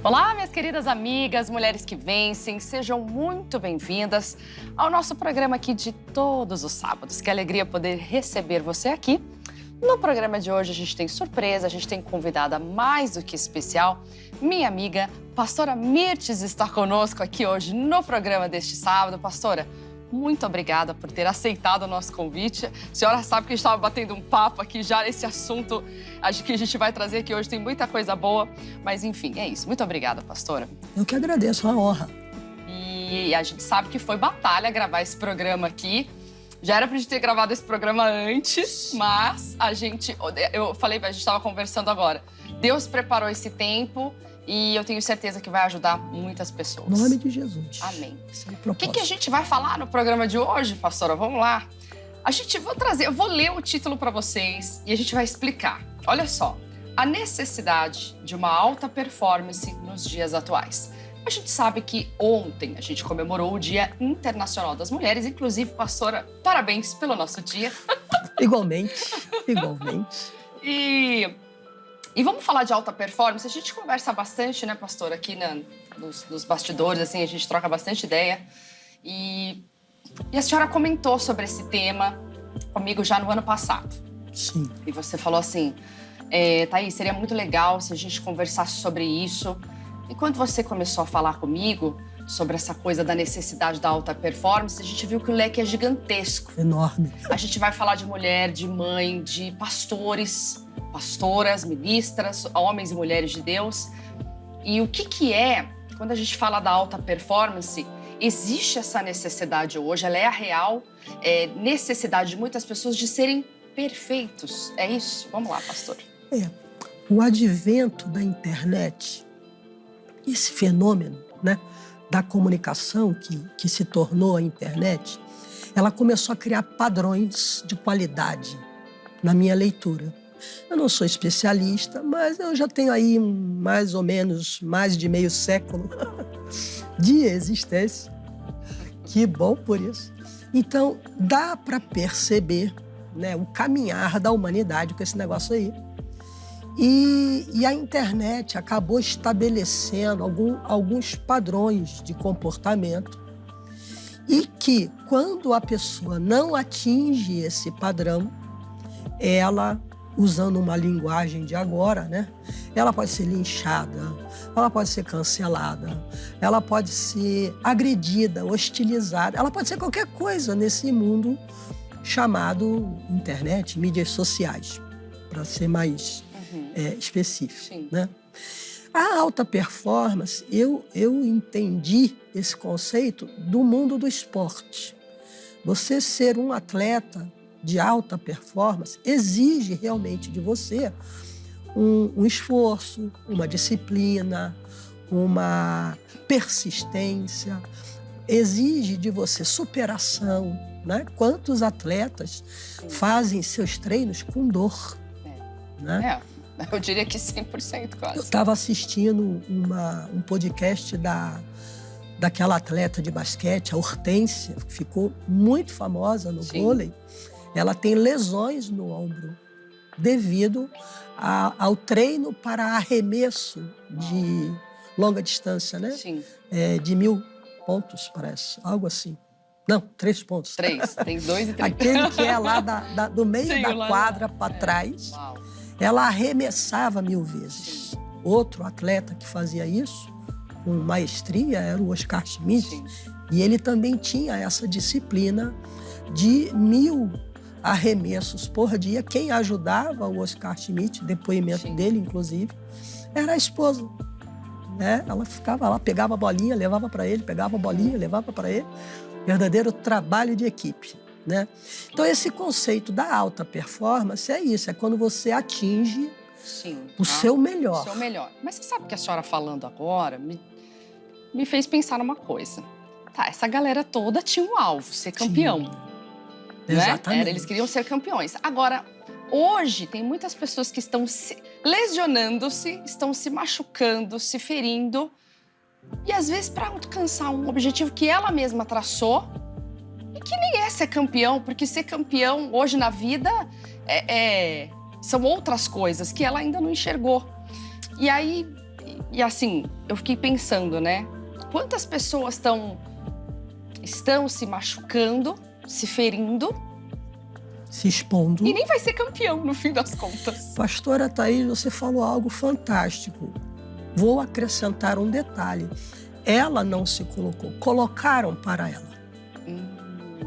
Olá, minhas queridas amigas, mulheres que vencem, sejam muito bem-vindas ao nosso programa aqui de todos os sábados. Que alegria poder receber você aqui. No programa de hoje a gente tem surpresa, a gente tem convidada mais do que especial. Minha amiga, pastora Mirtes, está conosco aqui hoje no programa deste sábado. Pastora, muito obrigada por ter aceitado o nosso convite. A senhora sabe que a gente estava batendo um papo aqui já nesse assunto. Acho que a gente vai trazer aqui hoje, tem muita coisa boa. Mas, enfim, é isso. Muito obrigada, pastora. Eu que agradeço, é uma honra. E a gente sabe que foi batalha gravar esse programa aqui. Já era pra gente ter gravado esse programa antes, mas eu falei, a gente estava conversando agora. Deus preparou esse tempo e eu tenho certeza que vai ajudar muitas pessoas. Em nome de Jesus. Amém. O que a gente vai falar no programa de hoje, pastora? Vamos lá. Eu vou ler o título para vocês e a gente vai explicar. Olha só, a necessidade de uma alta performance nos dias atuais. A gente sabe que ontem a gente comemorou o Dia Internacional das Mulheres. Inclusive, pastora, parabéns pelo nosso dia. Igualmente, igualmente. E vamos falar de alta performance. A gente conversa bastante, né, pastora, aqui nos bastidores, assim, a gente troca bastante ideia. E a senhora comentou sobre esse tema comigo já no ano passado. Sim. E você falou assim, Thaís, seria muito legal se a gente conversasse sobre isso. E quando você começou a falar comigo sobre essa coisa da necessidade da alta performance, a gente viu que o leque é gigantesco. Enorme. A gente vai falar de mulher, de mãe, de pastores, pastoras, ministras, homens e mulheres de Deus. E o que é, quando a gente fala da alta performance, existe essa necessidade hoje, ela é a real necessidade de muitas pessoas de serem perfeitos. É isso? Vamos lá, pastor. O advento da internet, esse fenômeno, né, da comunicação que se tornou a internet, ela começou a criar padrões de qualidade na minha leitura. Eu não sou especialista, mas eu já tenho aí mais ou menos mais de meio século de existência. Que bom por isso. Então, dá para perceber, né, o caminhar da humanidade com esse negócio aí. E a internet acabou estabelecendo alguns padrões de comportamento e que, quando a pessoa não atinge esse padrão, ela, usando uma linguagem de agora, né, ela pode ser linchada, ela pode ser cancelada, ela pode ser agredida, hostilizada, ela pode ser qualquer coisa nesse mundo chamado internet, mídias sociais, para ser mais específico. Né? A alta performance, eu entendi esse conceito do mundo do esporte. Você ser um atleta de alta performance exige realmente de você um esforço, uma disciplina, uma persistência, exige de você superação. Né? Quantos atletas fazem seus treinos com dor? Né? Eu diria que 100% quase. Eu estava assistindo um podcast daquela atleta de basquete, a Hortência, que ficou muito famosa no vôlei. Ela tem lesões no ombro devido ao treino para arremesso de longa distância, né? Sim. De 1000 pontos, parece, algo assim. Não, 3 pontos. 3, tem 2 e 3. Aquele que é lá do meio da quadra para trás. Uau. Ela arremessava 1000 vezes. Outro atleta que fazia isso, com maestria, era o Oscar Schmidt. Sim. E ele também tinha essa disciplina de 1000 arremessos por dia. Quem ajudava o Oscar Schmidt, depoimento dele, inclusive, era a esposa. Né? Ela ficava lá, pegava a bolinha, levava para ele, pegava a bolinha, levava para ele. Verdadeiro trabalho de equipe. Né? Então, esse conceito da alta performance é isso, é quando você atinge o seu melhor. O seu melhor. Mas você sabe que a senhora falando agora me fez pensar numa coisa. Tá, essa galera toda tinha um alvo, ser campeão. Né? Exatamente. Eles queriam ser campeões. Agora, hoje, tem muitas pessoas que estão se lesionando-se, estão se machucando, se ferindo. E, às vezes, para alcançar um objetivo que ela mesma traçou, e que nem é ser campeão, porque ser campeão hoje na vida são outras coisas que ela ainda não enxergou. E aí, E assim, eu fiquei pensando, né? Quantas pessoas estão se machucando, se ferindo Se expondo. e nem vai ser campeão no fim das contas. Pastora Thaís, você falou algo fantástico. Vou acrescentar um detalhe. Ela não se colocou, colocaram para ela.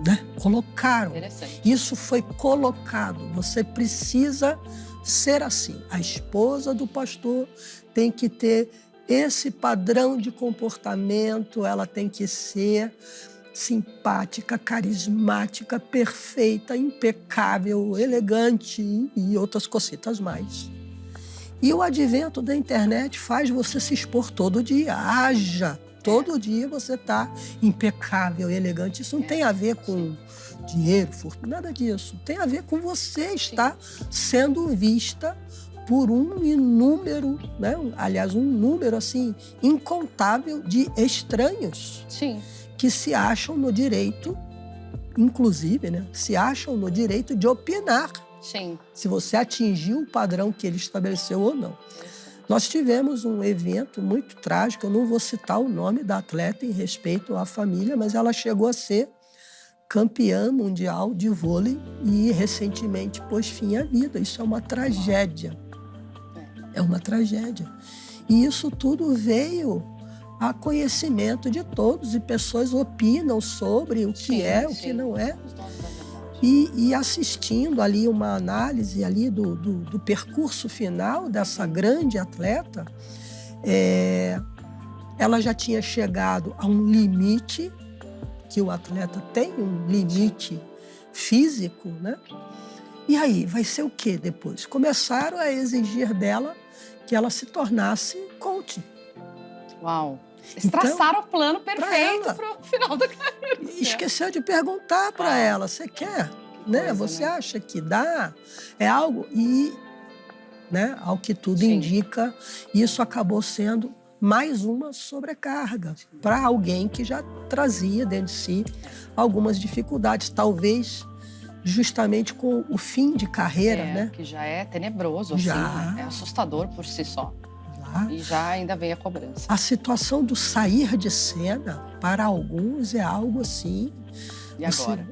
Né? Colocaram. Interessante. Isso foi colocado. Você precisa ser assim. A esposa do pastor tem que ter esse padrão de comportamento, ela tem que ser simpática, carismática, perfeita, impecável, elegante e outras cositas mais. E o advento da internet faz você se expor todo dia. Haja! Todo dia você está impecável, elegante. Isso não tem a ver com dinheiro, fortuna, nada disso. Tem a ver com você estar sendo vista por um inúmero, né? Aliás, um número assim incontável de estranhos. Sim. Que se acham no direito, inclusive, né? Se acham no direito de opinar. Sim. Se você atingiu o padrão que ele estabeleceu ou não. Nós tivemos um evento muito trágico, eu não vou citar o nome da atleta em respeito à família, mas ela chegou a ser campeã mundial de vôlei e recentemente pôs fim à vida. Isso é uma tragédia. É uma tragédia. E isso tudo veio a conhecimento de todos e pessoas opinam sobre o que é, o que não é. E assistindo ali uma análise ali do percurso final dessa grande atleta, ela já tinha chegado a um limite, que o atleta tem um limite físico, né? E aí, vai ser o quê depois? Começaram a exigir dela que ela se tornasse coach. Uau! Eles traçaram o plano perfeito para o final da carreira. Esqueceu de perguntar para ela, você quer? Né? Você acha que dá? É algo... E, né, ao que tudo indica, isso acabou sendo mais uma sobrecarga para alguém que já trazia dentro de si algumas dificuldades. Talvez justamente com o fim de carreira, né? Que já é tenebroso, assim, é assustador por si só. E já ainda vem a cobrança. A situação do sair de cena, para alguns, é algo assim... E agora?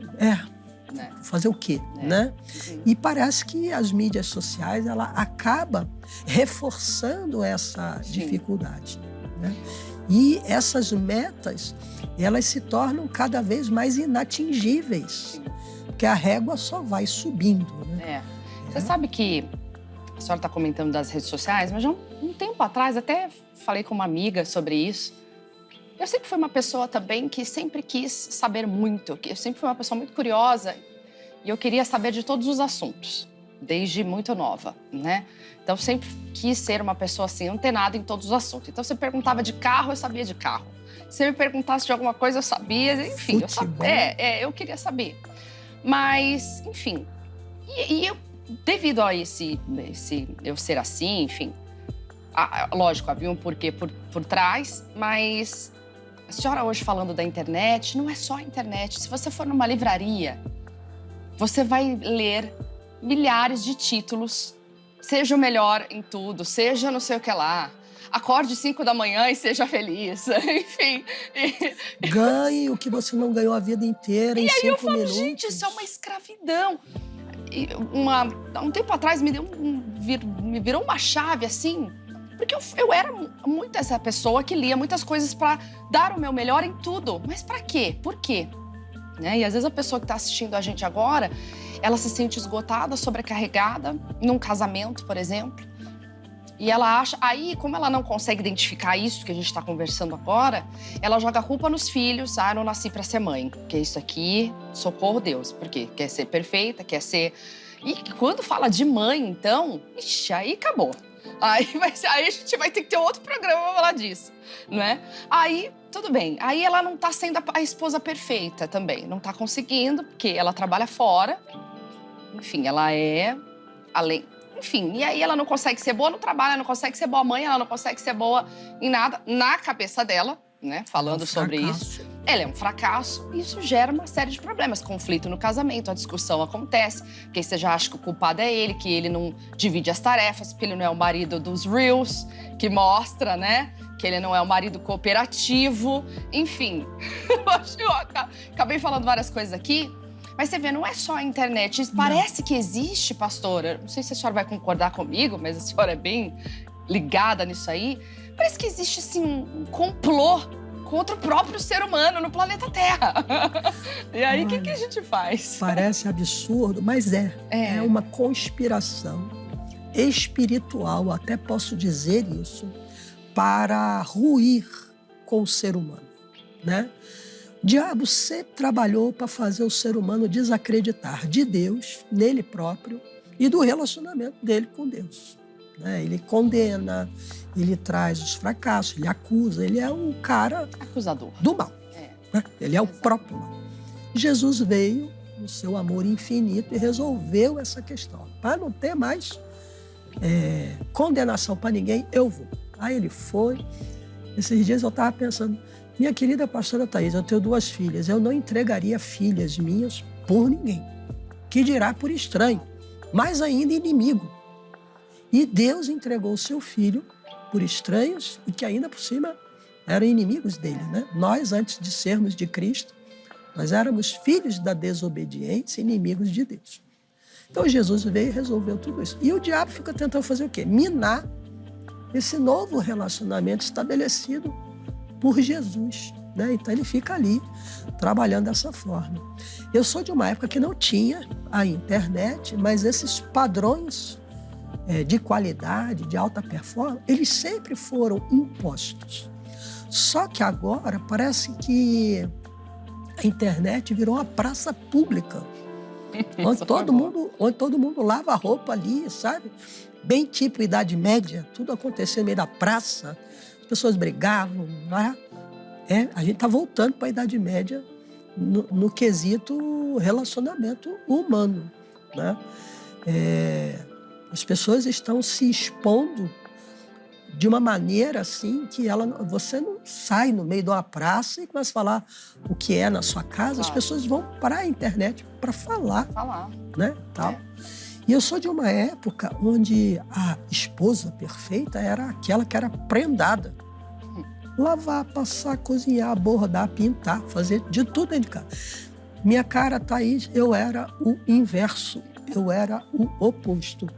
Fazer o quê, né? E parece que as mídias sociais, ela acaba reforçando essa dificuldade, né? E essas metas, elas se tornam cada vez mais inatingíveis, porque a régua só vai subindo, né? Você sabe que a senhora está comentando das redes sociais, mas já um tempo atrás, até falei com uma amiga sobre isso. Eu sempre fui uma pessoa também que sempre quis saber muito, que eu sempre fui uma pessoa muito curiosa e eu queria saber de todos os assuntos, desde muito nova, né? Então, sempre quis ser uma pessoa assim, antenada em todos os assuntos. Então, você perguntava de carro, eu sabia de carro. Se me perguntasse de alguma coisa, eu sabia, enfim, eu sabia. Eu queria saber. Mas, enfim, e eu, devido a esse eu ser assim, enfim, lógico, havia um porquê por trás, mas a senhora hoje falando da internet, não é só a internet. Se você for numa livraria, você vai ler milhares de títulos, seja o melhor em tudo, seja não sei o que lá, acorde 5 da manhã e seja feliz, enfim. Ganhe o que você não ganhou a vida inteira em 5 minutos. E aí eu falo, gente, isso é uma escravidão. Há um tempo atrás me virou uma chave assim, porque eu era muito essa pessoa que lia muitas coisas para dar o meu melhor em tudo. Mas para quê? Por quê? Né? E às vezes a pessoa que está assistindo a gente agora, ela se sente esgotada, sobrecarregada, num casamento, por exemplo. E ela acha... Aí, como ela não consegue identificar isso que a gente está conversando agora, ela joga a culpa nos filhos. Ah, eu não nasci para ser mãe. Porque isso aqui, socorro Deus. Por quê? Quer ser perfeita, quer ser... E quando fala de mãe, então, ixi, aí acabou. Aí a gente vai ter que ter outro programa pra falar disso, né? Aí, tudo bem. Aí ela não tá sendo a esposa perfeita também. Não tá conseguindo, porque ela trabalha fora. Enfim, ela é além... Enfim, e aí ela não consegue ser boa no trabalho, ela não consegue ser boa mãe, ela não consegue ser boa em nada, na cabeça dela, né, falando sobre isso. Ele é um fracasso e isso gera uma série de problemas. Conflito no casamento, a discussão acontece, porque você já acha que o culpado é ele, que ele não divide as tarefas, porque ele não é o marido dos Reels, que mostra, né, que ele não é o marido cooperativo. Enfim, eu acabei falando várias coisas aqui, mas você vê, não é só a internet. Parece que existe, pastora, não sei se a senhora vai concordar comigo, mas a senhora é bem ligada nisso aí. Parece que existe, assim, um complô contra o próprio ser humano no planeta Terra. E aí, o que a gente faz? Parece absurdo, mas é uma conspiração espiritual, até posso dizer isso, para ruir com o ser humano, né? O diabo sempre trabalhou para fazer o ser humano desacreditar de Deus, nele próprio, e do relacionamento dele com Deus. Ele condena, ele traz os fracassos, ele acusa, ele é um cara acusador do mal. Né? Ele é o próprio mal. Jesus veio no seu amor infinito e resolveu essa questão. Para não ter mais condenação para ninguém, eu vou. Aí ele foi. Esses dias eu estava pensando, minha querida pastora Thaís, eu tenho 2 filhas, eu não entregaria filhas minhas por ninguém. Que dirá por estranho, mais ainda inimigo. E Deus entregou o seu filho por estranhos e que ainda por cima eram inimigos dele, né? Nós, antes de sermos de Cristo, nós éramos filhos da desobediência, inimigos de Deus. Então Jesus veio e resolveu tudo isso. E o diabo fica tentando fazer o quê? Minar esse novo relacionamento estabelecido por Jesus, né? Então ele fica ali trabalhando dessa forma. Eu sou de uma época que não tinha a internet, mas esses padrões de qualidade, de alta performance, eles sempre foram impostos. Só que agora parece que a internet virou uma praça pública, onde todo mundo lava a roupa ali, sabe? Bem tipo Idade Média, tudo acontecia no meio da praça, as pessoas brigavam, né? A gente está voltando para a Idade Média no quesito relacionamento humano, né? As pessoas estão se expondo de uma maneira assim que você não sai no meio de uma praça e começa a falar o que é na sua casa. Claro. As pessoas vão para a internet para falar, né? Tal. E eu sou de uma época onde a esposa perfeita era aquela que era prendada. Lavar, passar, cozinhar, bordar, pintar, fazer de tudo dentro de casa. Minha cara, Thaís, eu era o inverso, eu era o oposto.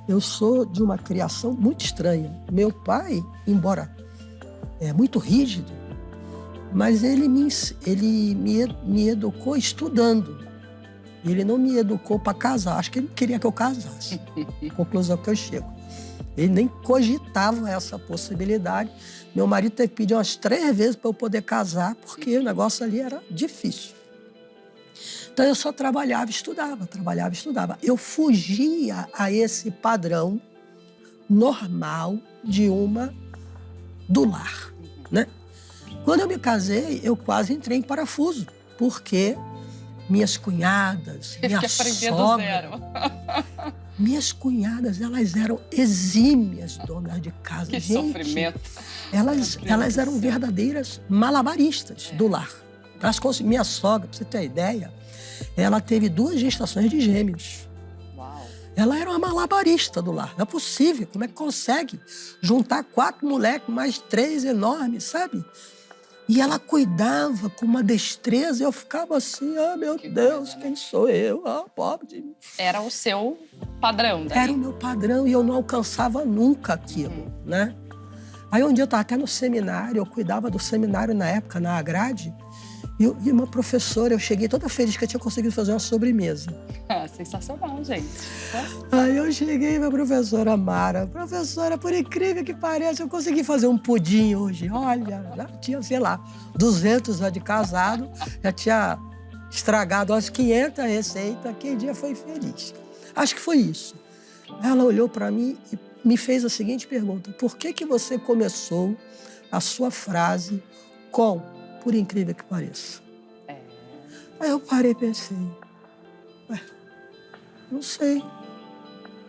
Eu sou de uma criação muito estranha. Meu pai, embora muito rígido, mas ele me educou estudando. Ele não me educou para casar. Acho que ele não queria que eu casasse. Conclusão que eu chego. Ele nem cogitava essa possibilidade. Meu marido teve que pedir umas 3 vezes para eu poder casar, porque o negócio ali era difícil. Então, eu só trabalhava e estudava. Eu fugia a esse padrão normal do lar, né? Quando eu me casei, eu quase entrei em parafuso, porque minhas cunhadas, minha sogra... Minhas cunhadas, elas eram exímias donas de casa. Que sofrimento. Elas eram verdadeiras malabaristas do lar. Minha sogra, para você ter uma ideia, ela teve 2 gestações de gêmeos. Uau. Ela era uma malabarista do lar. Não é possível. Como é que consegue juntar 4 moleques, mais 3 enormes, sabe? E ela cuidava com uma destreza. Eu ficava assim, meu Deus, quem sou eu? Pobre de mim. Era o seu padrão, daí? Era o meu padrão e eu não alcançava nunca aquilo, né? Aí um dia eu estava até no seminário, eu cuidava do seminário na época, na Agrade. E uma professora, eu cheguei toda feliz que eu tinha conseguido fazer uma sobremesa. Sensacional, gente. Aí eu cheguei pra professora Mara. Professora, por incrível que pareça, eu consegui fazer um pudim hoje. Olha, já tinha, sei lá, 200 anos de casado, já tinha estragado as 500 receitas. Aquele dia foi feliz. Acho que foi isso. Ela olhou para mim e me fez a seguinte pergunta. Por que você começou a sua frase com... por incrível que pareça? Aí eu parei e pensei, não sei.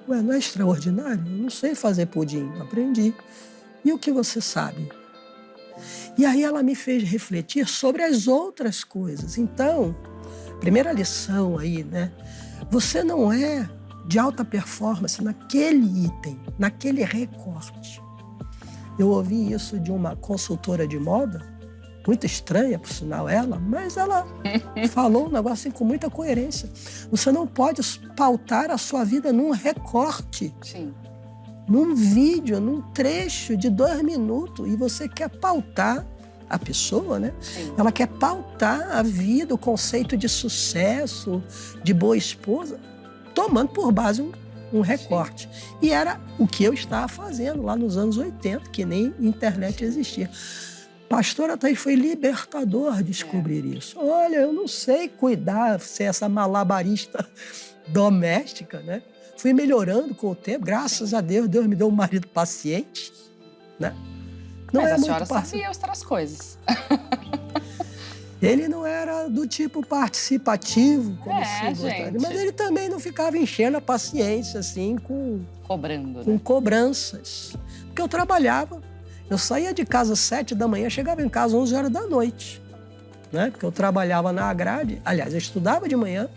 Não é extraordinário? Eu não sei fazer pudim, aprendi. E o que você sabe? E aí ela me fez refletir sobre as outras coisas. Então, primeira lição aí, né? Você não é de alta performance naquele item, naquele recorte. Eu ouvi isso de uma consultora de moda, muito estranha, por sinal, ela, mas ela falou um negócio assim com muita coerência. Você não pode pautar a sua vida num recorte, Sim. num vídeo, num trecho de 2 minutos, e você quer pautar a pessoa, né? Sim. Ela quer pautar a vida, o conceito de sucesso, de boa esposa, tomando por base um recorte. Sim. E era o que eu estava fazendo lá nos anos 80, que nem internet existia. Pastora Thaís, foi libertador descobrir isso. Olha, eu não sei cuidar, ser essa malabarista doméstica, né? Fui melhorando com o tempo, graças a Deus. Deus me deu um marido paciente, né? Não. Mas a senhora sabia outras coisas. Ele não era do tipo participativo, como se gostaria, mas ele também não ficava enchendo a paciência, assim, cobrando, com cobranças. Porque eu trabalhava, eu saía de casa às 7 da manhã, chegava em casa às 11 horas da noite, né? Porque eu trabalhava na Agrade, aliás, eu estudava de manhã,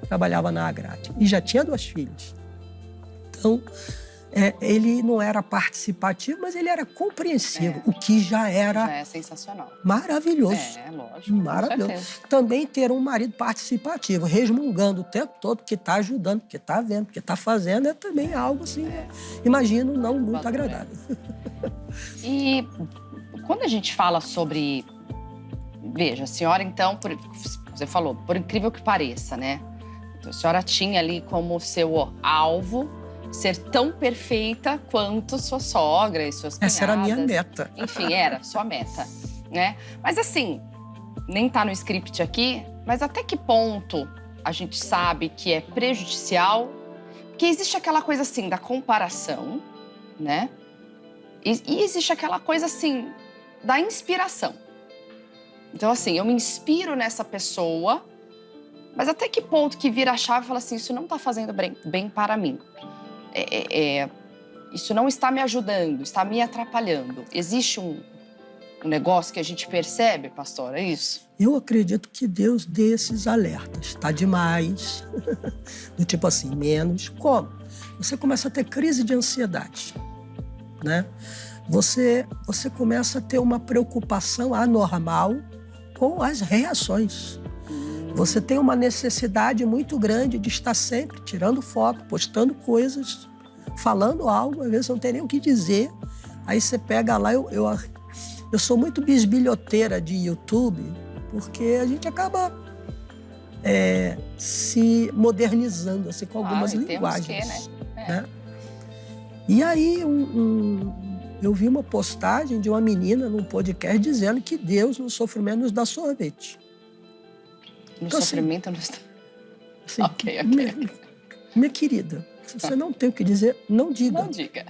trabalhava na Agrade, e já tinha 2 filhas. Então, ele não era participativo, mas ele era compreensivo, o que já era sensacional. Maravilhoso. Lógico. Maravilhoso. Também ter um marido participativo, resmungando o tempo todo, que está ajudando, que está vendo, que está fazendo, é também algo assim, imagino, não muito agradável. E quando a gente fala sobre... Veja, a senhora, então, você falou, por incrível que pareça, né? Então, a senhora tinha ali como seu alvo ser tão perfeita quanto sua sogra e suas cunhadas. Essa era a minha meta. Enfim, era sua meta, né? Mas assim, nem tá no script aqui, mas até que ponto a gente sabe que é prejudicial? Porque existe aquela coisa assim da comparação, né? E existe aquela coisa assim da inspiração. Então assim, eu me inspiro nessa pessoa, mas até que ponto que vira a chave e fala assim, isso não tá fazendo bem para mim. Isso não está me ajudando, está me atrapalhando. Existe um negócio que a gente percebe, pastor, é isso? Eu acredito que Deus dê esses alertas. Está demais, do tipo assim, menos. Como? Você começa a ter crise de ansiedade, né? Você começa a ter uma preocupação anormal com as reações. Você tem uma necessidade muito grande de estar sempre tirando foto, postando coisas, falando algo, às vezes não tem nem o que dizer. Aí você pega lá, eu sou muito bisbilhoteira de YouTube, porque a gente acaba se modernizando assim, com algumas linguagens. Né? E aí eu vi uma postagem de uma menina num podcast dizendo que Deus no sofrimento nos dá sorvete. No então, sofrimento nos dá... Ok. Minha querida, se você não tem o que dizer, não diga. Não diga.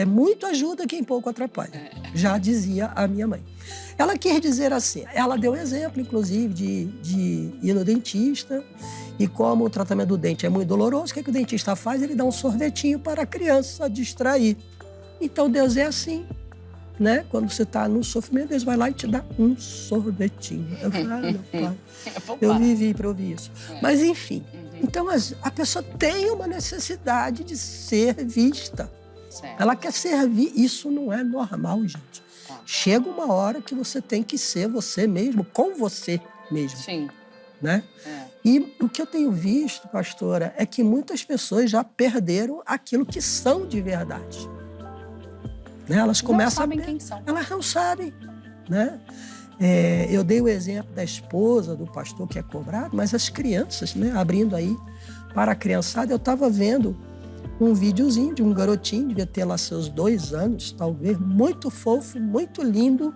Muito ajuda quem pouco atrapalha. Já dizia a minha mãe. Ela quer dizer assim, ela deu exemplo, inclusive, de ir no dentista e como o tratamento do dente é muito doloroso, o que o dentista faz? Ele dá um sorvetinho para a criança distrair. Então, Deus é assim, né? Quando você está no sofrimento, Deus vai lá e te dá um sorvetinho. Eu falo, meu pai, eu vivi para ouvir isso. Mas, enfim, então a pessoa tem uma necessidade de ser vista. Certo. Ela quer servir. Isso não é normal, gente. Chega uma hora que você tem que ser você mesmo, com você mesmo. Sim. Né? E o que eu tenho visto, pastora, é que muitas pessoas já perderam aquilo que são de verdade. Né? Elas começam não sabem quem são. Elas não sabem. Né? Eu dei o exemplo da esposa do pastor que é cobrado, mas as crianças, né? Abrindo aí para a criançada, eu estava vendo um videozinho de um garotinho, devia ter lá seus 2 anos, talvez, muito fofo, muito lindo,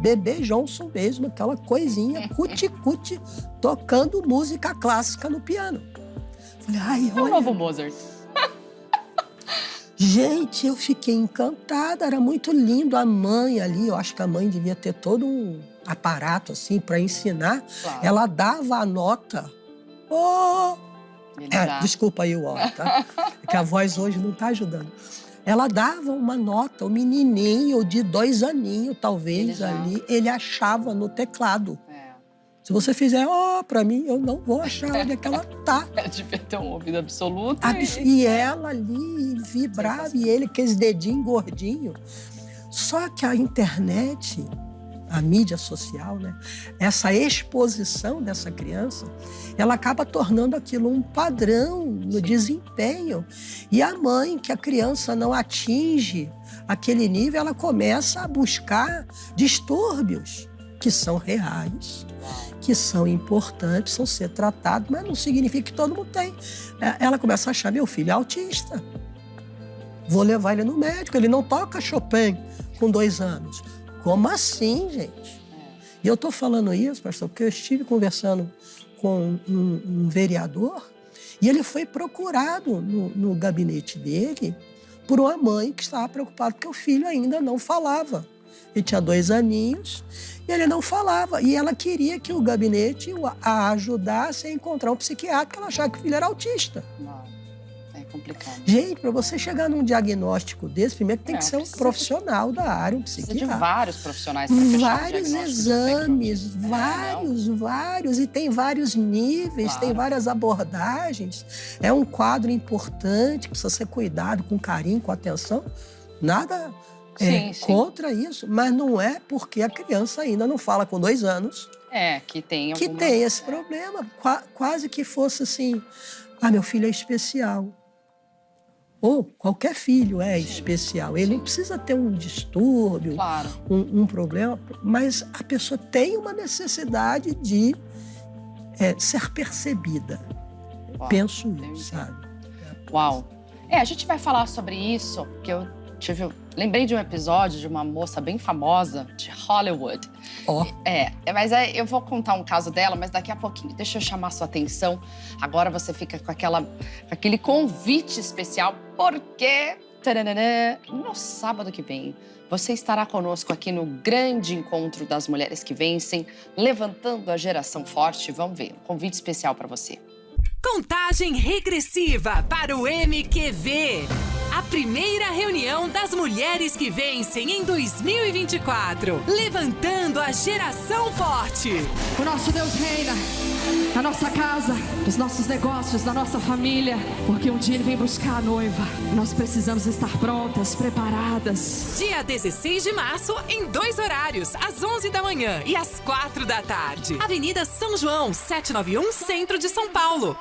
bebê Johnson mesmo, aquela coisinha, cuti-cuti, tocando música clássica no piano. Falei, ai, olha... É o novo Mozart. Gente, eu fiquei encantada, era muito lindo. A mãe ali, eu acho que a mãe devia ter todo um aparato assim para ensinar. Claro. Ela dava a nota. Desculpa aí o ó, tá? É que a voz hoje não está ajudando. ela dava uma nota, o menininho de 2 aninhos, talvez, ali, ele achava no teclado. Se você fizer, pra mim, eu não vou achar onde é que ela tá. Ela devia ter um ouvido absoluto. E ela ali vibrava, e ele com esse dedinho gordinho. Só que a internet, a mídia social, né? Essa exposição dessa criança, ela acaba tornando aquilo um padrão no desempenho. E a mãe, que a criança não atinge aquele nível, ela começa a buscar distúrbios que são reais, que são importantes, são ser tratados, mas não significa que todo mundo tem. Ela começa a achar, meu filho é autista. Vou levar ele no médico, ele não toca Chopin com 2 anos. Como assim, gente? E eu estou falando isso, pastor, porque eu estive conversando com um vereador e ele foi procurado no gabinete dele por uma mãe que estava preocupada porque o filho ainda não falava. Ele tinha 2 aninhos e ele não falava. E ela queria que o gabinete a ajudasse a encontrar um psiquiatra, porque ela achava que o filho era autista. É complicado. Gente, para você chegar num diagnóstico desse, primeiro tem que ser um profissional da área, um psiquiatra. Precisa de vários profissionais para fechar vários exames, vários. E tem vários níveis, tem várias abordagens. É um quadro importante, precisa ser cuidado com carinho, com atenção. Nada contra isso, mas não é porque a criança ainda não fala com 2 anos que tem esse problema. Quase que fosse assim, meu filho é especial. Ou qualquer filho é especial. Ele não precisa ter um distúrbio, um problema, mas a pessoa tem uma necessidade de ser percebida. Penso isso, sabe? Uau! A gente vai falar sobre isso, porque eu lembrei de um episódio de uma moça bem famosa de Hollywood. Mas eu vou contar um caso dela, mas daqui a pouquinho. Deixa eu chamar a sua atenção. Agora você fica com aquele convite especial, porque no sábado que vem você estará conosco aqui no grande encontro das mulheres que vencem, levantando a geração forte. Vamos ver, um convite especial para você. Contagem regressiva para o MQV. A primeira reunião das mulheres que vencem em 2024. Levantando a geração forte. O nosso Deus reina na nossa casa, nos nossos negócios, na nossa família. Porque um dia Ele vem buscar a noiva. Nós precisamos estar prontas, preparadas. Dia 16 de março, em 2 horários. Às 11 da manhã e às 4 da tarde. Avenida São João, 791, Centro de São Paulo.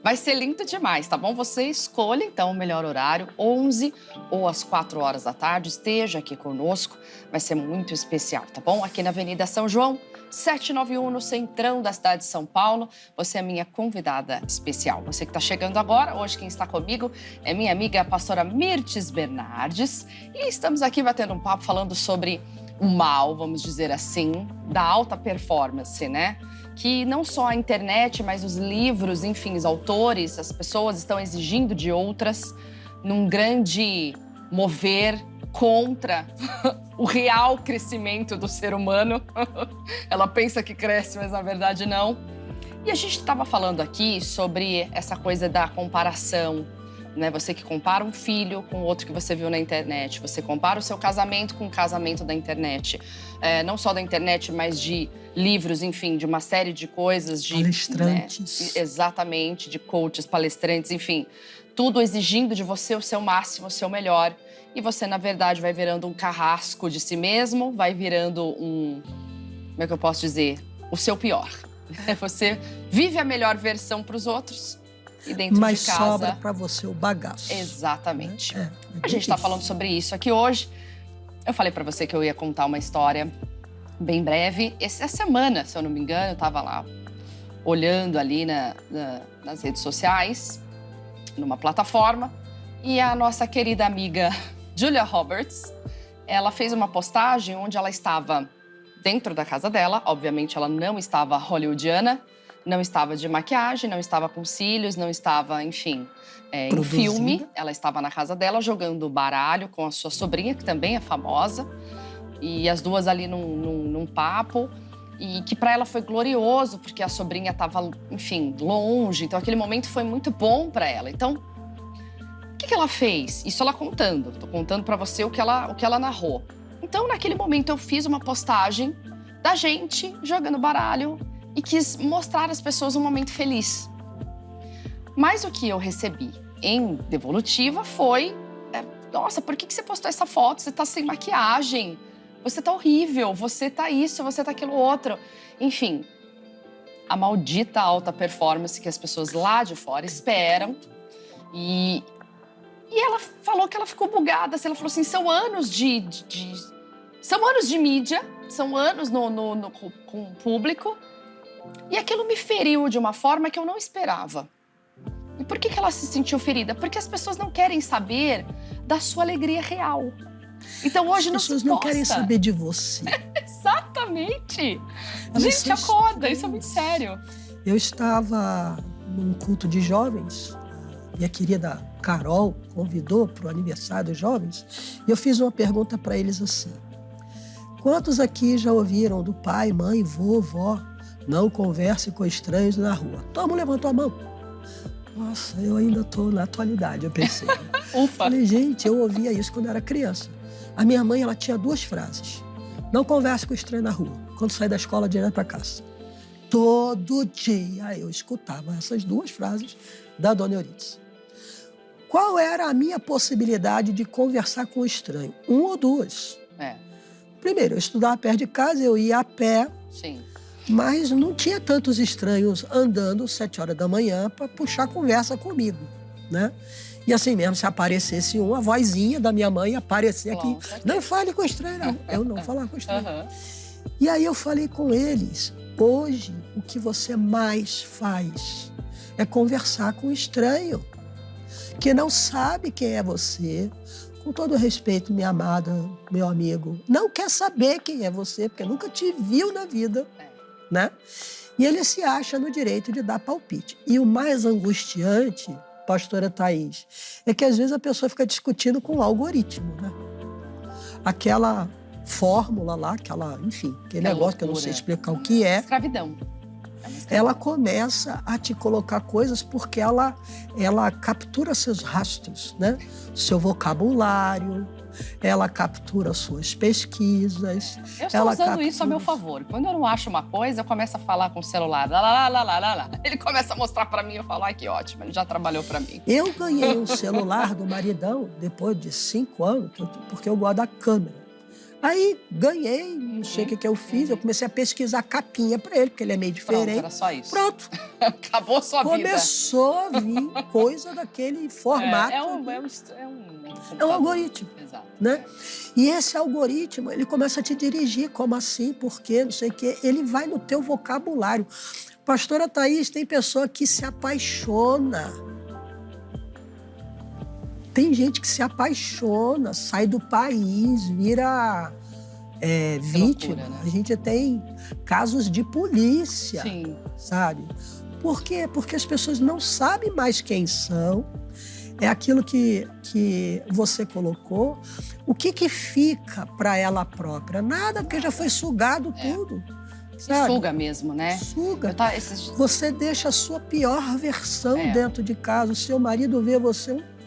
Vai ser lindo demais, tá bom? Você escolhe, então, o melhor horário, 11 ou às 4 horas da tarde. Esteja aqui conosco, vai ser muito especial, tá bom? Aqui na Avenida São João, 791, no centrão da cidade de São Paulo. Você é minha convidada especial. Você que está chegando agora, hoje quem está comigo é minha amiga a pastora Mirtes Bernardes. E estamos aqui batendo um papo falando sobre o mal, vamos dizer assim, da alta performance, né? Que não só a internet, mas os livros, enfim, os autores, as pessoas estão exigindo de outras num grande mover contra o real crescimento do ser humano. Ela pensa que cresce, mas na verdade não. E a gente estava falando aqui sobre essa coisa da comparação, né? Você que compara um filho com outro que você viu na internet. Você compara o seu casamento com o casamento da internet. Não só da internet, mas de livros, enfim, de uma série de coisas. De palestrantes. Né? Exatamente, de coaches, palestrantes, enfim. Tudo exigindo de você o seu máximo, o seu melhor. E você, na verdade, vai virando um carrasco de si mesmo, vai virando como é que eu posso dizer? O seu pior. Você vive a melhor versão para os outros. E dentro mas de casa, sobra para você o bagaço. Exatamente. A gente está falando sobre isso aqui hoje. Eu falei para você que eu ia contar uma história bem breve. Essa semana, se eu não me engano, eu estava lá olhando ali nas redes sociais, numa plataforma, e a nossa querida amiga Julia Roberts, ela fez uma postagem onde ela estava dentro da casa dela. Obviamente, ela não estava hollywoodiana, não estava de maquiagem, não estava com cílios, não estava, enfim, em filme. Ela estava na casa dela jogando baralho com a sua sobrinha, que também é famosa. E as duas ali num papo. E que para ela foi glorioso, porque a sobrinha estava, enfim, longe. Então, aquele momento foi muito bom para ela. Então, o que ela fez? Isso ela contando. Tô contando pra você o que ela narrou. Então, naquele momento, eu fiz uma postagem da gente jogando baralho e quis mostrar às pessoas um momento feliz. Mas o que eu recebi em devolutiva foi... Nossa, por que você postou essa foto? Você tá sem maquiagem. Você tá horrível. Você tá isso, você tá aquilo outro. Enfim, a maldita alta performance que as pessoas lá de fora esperam. E ela falou que ela ficou bugada. Ela falou assim, são anos são anos de mídia, são anos com o público. E aquilo me feriu de uma forma que eu não esperava. E por que ela se sentiu ferida? Porque as pessoas não querem saber da sua alegria real. Então hoje não se posta. As pessoas não querem saber de você. Exatamente. Elas Gente, acorda, isso é muito sério. Eu estava num culto de jovens, minha querida Carol convidou para o aniversário dos jovens, e eu fiz uma pergunta para eles assim: quantos aqui já ouviram do pai, mãe, vô, vó, não converse com estranhos na rua? Todo mundo levantou a mão. Nossa, eu ainda estou na atualidade, eu pensei. Ufa. Falei, gente, eu ouvia isso quando eu era criança. A minha mãe, ela tinha 2 frases. Não converse com estranho na rua, quando sair da escola, direto para casa. Todo dia eu escutava essas 2 frases da dona Euridice. Qual era a minha possibilidade de conversar com o estranho? 1 ou 2. Primeiro, eu estudava perto de casa, eu ia a pé. Sim. Mas não tinha tantos estranhos andando 7 horas da manhã para puxar conversa comigo, né? E assim mesmo, se aparecesse a vozinha da minha mãe aparecer aqui, não fale com estranho, não. Eu não falar com estranho. E aí eu falei com eles, hoje o que você mais faz é conversar com o estranho, que não sabe quem é você. Com todo respeito, minha amada, meu amigo, não quer saber quem é você, porque nunca te viu na vida, né? E ele se acha no direito de dar palpite. E o mais angustiante, pastora Thaís, é que às vezes a pessoa fica discutindo com o algoritmo, né? Aquela fórmula lá, enfim, aquele negócio que eu não sei explicar o que é. Escravidão. Ela começa a te colocar coisas porque ela captura seus rastros, né? Seu vocabulário, ela captura suas pesquisas. Eu estou usando isso a meu favor. Quando eu não acho uma coisa, eu começo a falar com o celular. Lá. Ele começa a mostrar para mim, eu falo, ai, que ótimo, ele já trabalhou para mim. Eu ganhei um celular do maridão depois de 5 anos, porque eu gosto da câmera. Aí ganhei, não sei o que eu fiz, eu comecei a pesquisar capinha para ele, porque ele é meio diferente. Pronto, era só isso. Pronto. Acabou a sua vida. Começou a vir coisa daquele formato. É um algoritmo. Exato. Né? E esse algoritmo, ele começa a te dirigir, como assim, por quê, não sei o quê. Ele vai no teu vocabulário. Pastora Thaís, tem pessoa que se apaixona. Tem gente que se apaixona, sai do país, vira vítima. Loucura, né? A gente tem casos de polícia, Sim. sabe? Por quê? Porque as pessoas não sabem mais quem são. É aquilo que você colocou. O que fica para ela própria? Nada, porque já foi sugado tudo. Sabe? Suga mesmo, né? Suga. Você deixa a sua pior versão dentro de casa. O seu marido vê você um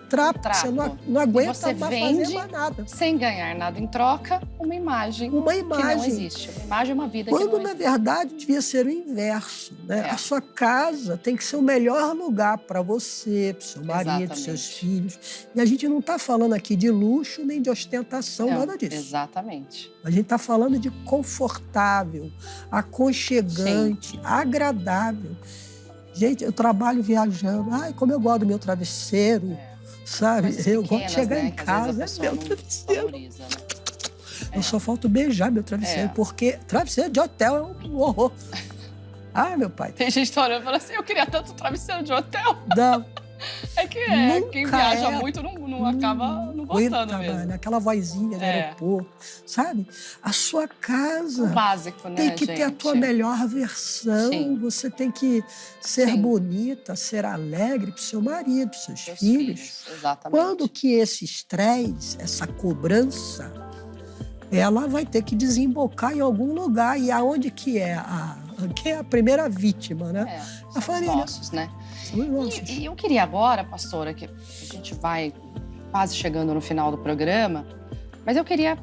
trapo. Você não aguenta você mais fazer mais nada. Sem ganhar nada em troca, uma imagem que não existe. Uma imagem é uma vida que não existe. Quando, na verdade, devia ser o inverso, né? A sua casa tem que ser o melhor lugar para você, para o seu marido, para seus filhos. E a gente não está falando aqui de luxo nem de ostentação, nada disso. Exatamente. A gente está falando de confortável, aconchegante, agradável. Gente, eu trabalho viajando. Ai, como eu gosto do meu travesseiro. Sabe? Eu gosto de chegar em casa, meu travesseiro. Valoriza, né? Eu só falta beijar meu travesseiro, porque travesseiro de hotel é um horror. Ai, meu pai. Tem gente que tá olhando e fala assim, eu queria tanto travesseiro de hotel. Não. É que quem viaja muito não acaba não gostando mesmo. Aquela vozinha de aeroporto, sabe? A sua casa o básico, né, tem que ter a tua melhor versão. Sim. Você tem que ser bonita, ser alegre para o seu marido, para os seus filhos. Exatamente. Quando que esse estresse, essa cobrança, ela vai ter que desembocar em algum lugar. E aonde que é Quem é a primeira vítima, né? É, A são os família. nossos, né? São os nossos. E eu queria agora, pastora, que a gente vai quase chegando no final do programa, mas eu queria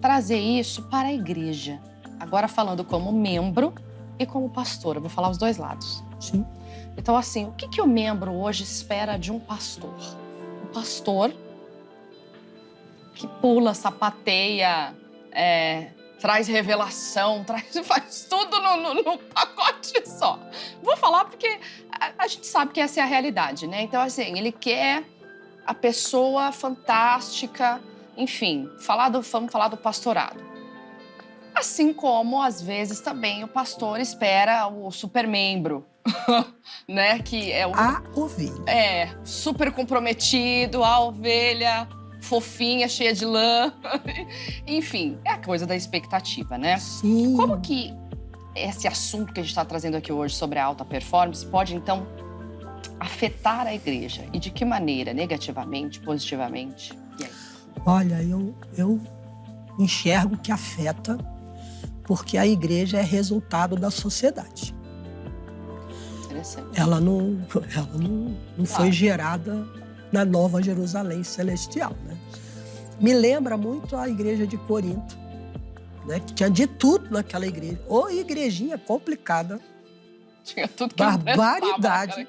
trazer isso para a igreja. Agora falando como membro e como pastora. Eu vou falar os dois lados. Sim. Então, assim, o que o membro hoje espera de um pastor? Um pastor que pula, sapateia, traz revelação, faz tudo no pacote só. Vou falar porque a gente sabe que essa é a realidade, né? Então, assim, ele quer a pessoa fantástica, enfim, vamos falar do pastorado. Assim como, às vezes, também o pastor espera o supermembro, né? Que é A ovelha. super comprometido, a ovelha fofinha, cheia de lã. Enfim, é a coisa da expectativa, né? Sim. Como que esse assunto que a gente está trazendo aqui hoje sobre a alta performance pode, então, afetar a igreja? E de que maneira? Negativamente, positivamente? E aí? Olha, eu enxergo que afeta, porque a igreja é resultado da sociedade. Interessante. Ela não foi gerada na Nova Jerusalém Celestial, né? Me lembra muito a igreja de Corinto, né? Que tinha de tudo naquela igreja. Ô, igrejinha complicada. Tinha tudo que barbaridade.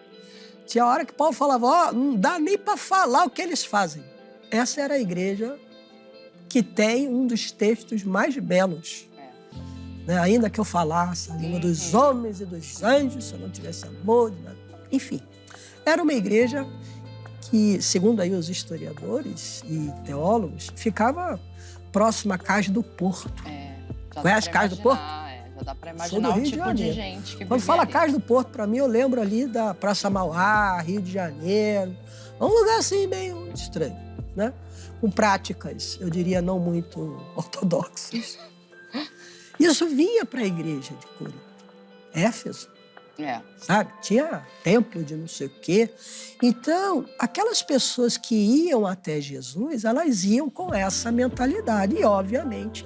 Tinha hora que Paulo falava, não dá nem para falar o que eles fazem. Essa era a igreja que tem um dos textos mais belos. Né? Ainda que eu falasse a língua dos homens e dos anjos, se eu não tivesse amor, enfim. Era uma igreja que, segundo aí os historiadores e teólogos, ficava próxima à Cais do Porto. Conhece Cais do Porto? Já dá para imaginar o tipo de gente que Quando fala Cais do Porto, para mim, eu lembro ali da Praça Mauá, Rio de Janeiro. É um lugar assim meio estranho, né? Com práticas, eu diria, não muito ortodoxas. Isso vinha para a igreja de Corinto. Éfeso. Sabe? Tinha templo de não sei o quê. Então, aquelas pessoas que iam até Jesus, elas iam com essa mentalidade. E, obviamente,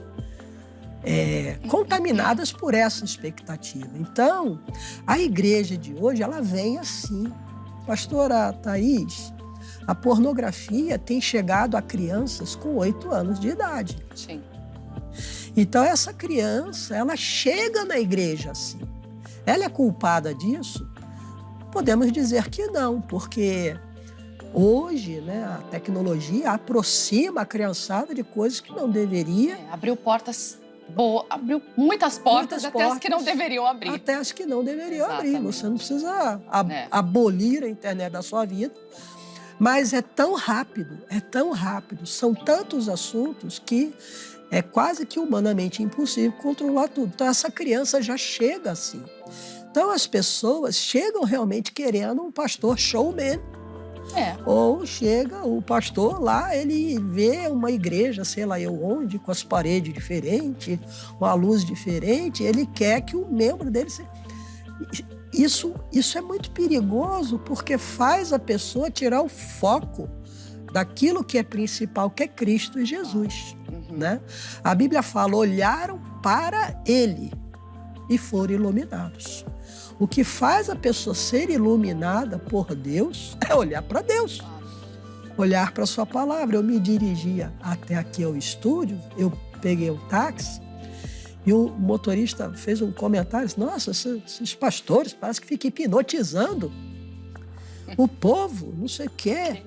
contaminadas por essa expectativa. Então, a igreja de hoje, ela vem assim. Pastora Thaís, a pornografia tem chegado a crianças com 8 anos de idade. Sim. Então, essa criança, ela chega na igreja assim. Ela é culpada disso? Podemos dizer que não, porque hoje, né, a tecnologia aproxima a criançada de coisas que não deveria. Abriu muitas portas, até as que não deveriam abrir. Até as que não deveriam Exatamente. abrir. Você não precisa abolir a internet da sua vida. Mas é tão rápido, são tantos assuntos que é quase que humanamente impossível controlar tudo. Então, essa criança já chega assim. Então, as pessoas chegam realmente querendo um pastor showman. Ou chega o pastor lá, ele vê uma igreja, sei lá eu onde, com as paredes diferentes, uma luz diferente, ele quer que o membro dele... Isso é muito perigoso, porque faz a pessoa tirar o foco daquilo que é principal, que é Cristo e Jesus. Né? A Bíblia fala, olharam para Ele e foram iluminados. O que faz a pessoa ser iluminada por Deus é olhar para Deus, olhar para a sua palavra. Eu me dirigia até aqui ao estúdio, eu peguei um táxi e o motorista fez um comentário, disse, nossa, esses pastores parece que ficam hipnotizando o povo, não sei o quê.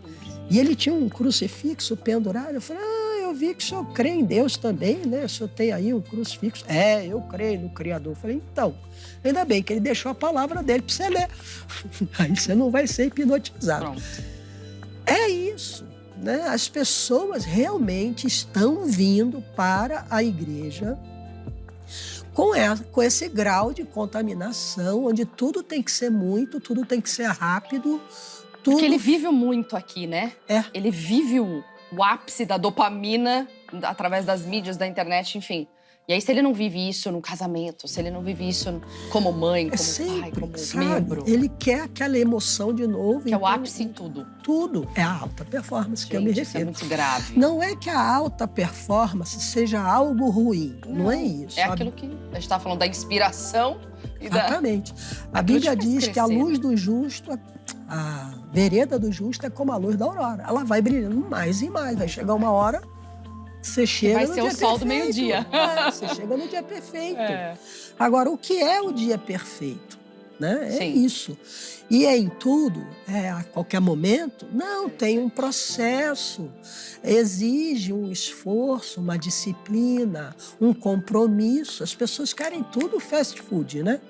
E ele tinha um crucifixo pendurado. Eu falei, eu vi que o senhor crê em Deus também, né? O senhor tem aí um crucifixo. Eu creio no Criador. Eu falei, então, ainda bem que ele deixou a palavra dele para você ler. Aí você não vai ser hipnotizado. Pronto. É isso, né? As pessoas realmente estão vindo para a igreja com esse grau de contaminação, onde tudo tem que ser tudo tem que ser rápido. Tudo... Porque ele vive muito aqui, né? Ele vive o ápice da dopamina através das mídias, da internet, enfim. E aí, se ele não vive isso no casamento, se ele não vive isso como mãe, como sempre, pai, como sabe? membro, Ele quer aquela emoção de novo. que é o ápice em tudo. Tudo é a alta performance que eu me Gente, isso é refiro. muito grave. Não é que a alta performance seja algo ruim, não é isso. É sabe? aquilo que a gente estava falando da inspiração e da... Exatamente. A Aquilo Bíblia te faz diz que a crescer. luz do justo, a vereda do justo é como a luz da aurora. Ela vai brilhando mais e mais. Vai chegar uma hora que você chega vai no ser dia o sol do perfeito. meio-dia. Você chega no dia perfeito. É. Agora, o que é o dia perfeito? Né? É Sim. isso. E é em tudo, a qualquer momento? Não, tem um processo. Exige um esforço, uma disciplina, um compromisso. As pessoas querem tudo fast food, né?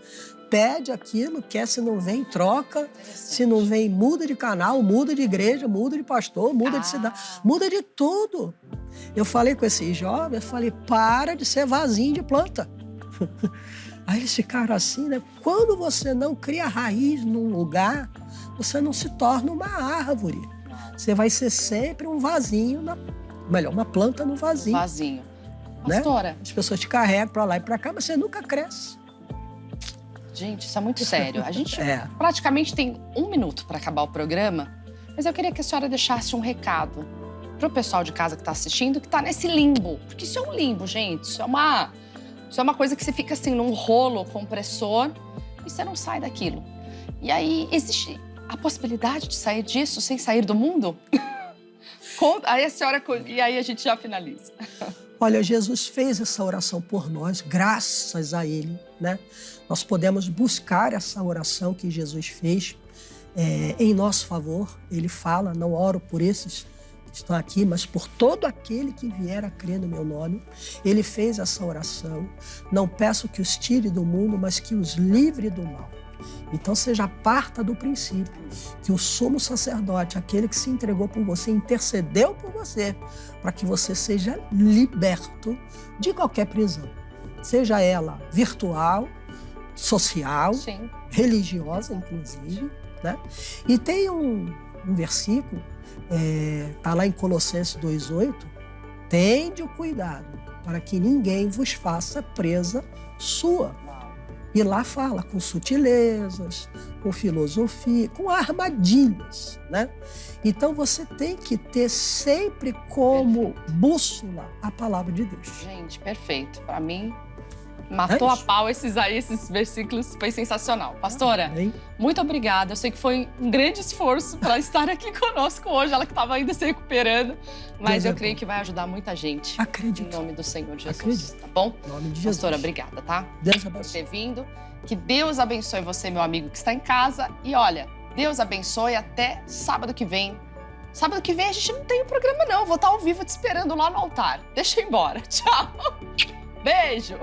Pede aquilo, quer, se não vem, troca. Se não vem, muda de canal, muda de igreja, muda de pastor, muda de cidade, muda de tudo. Eu falei com esses jovens, eu falei, para de ser vasinho de planta. Aí eles ficaram assim, né? Quando você não cria raiz num lugar, você não se torna uma árvore. Você vai ser sempre um vasinho, melhor, uma planta no vasinho. Vazinho. Né? Pastora, As pessoas te carregam para lá e para cá, mas você nunca cresce. gente, isso é muito sério. A gente É. praticamente tem 1 minuto para acabar o programa, mas eu queria que a senhora deixasse um recado pro pessoal de casa que está assistindo, que está nesse limbo. Porque isso é um limbo, gente. Isso é uma coisa que você fica assim num rolo compressor e você não sai daquilo. E aí, existe a possibilidade de sair disso sem sair do mundo? Aí a senhora... E aí a gente já finaliza. Olha, Jesus fez essa oração por nós, graças a Ele, né? Nós podemos buscar essa oração que Jesus fez em nosso favor. Ele fala, não oro por esses que estão aqui, mas por todo aquele que vier a crer no meu nome. Ele fez essa oração. Não peço que os tire do mundo, mas que os livre do mal. Então, seja parta do princípio que o sumo sacerdote, aquele que se entregou por você, intercedeu por você, para que você seja liberto de qualquer prisão. Seja ela virtual, social, Sim. religiosa, inclusive, né? E tem um versículo, está lá em Colossenses 2,8, tende o cuidado para que ninguém vos faça presa sua. E lá fala com sutilezas, com filosofia, com armadilhas, né? Então você tem que ter sempre como bússola a palavra de Deus. Gente, perfeito. Para mim, matou a pau esses versículos, foi sensacional. Pastora, Hein? muito obrigada. Eu sei que foi um grande esforço para estar aqui conosco hoje, ela que estava ainda se recuperando, mas Deus é eu creio bom. que vai ajudar muita gente. Acredito. Em nome do Senhor Jesus, Acredito. tá bom? Em nome de Jesus. Pastora, obrigada, tá? Deus Por abençoe. ter vindo. Que Deus abençoe você, meu amigo que está em casa. E olha, Deus abençoe até sábado que vem. Sábado que vem a gente não tem o programa, não. Eu vou estar ao vivo te esperando lá no altar. Deixa eu ir embora. Tchau. Beijo.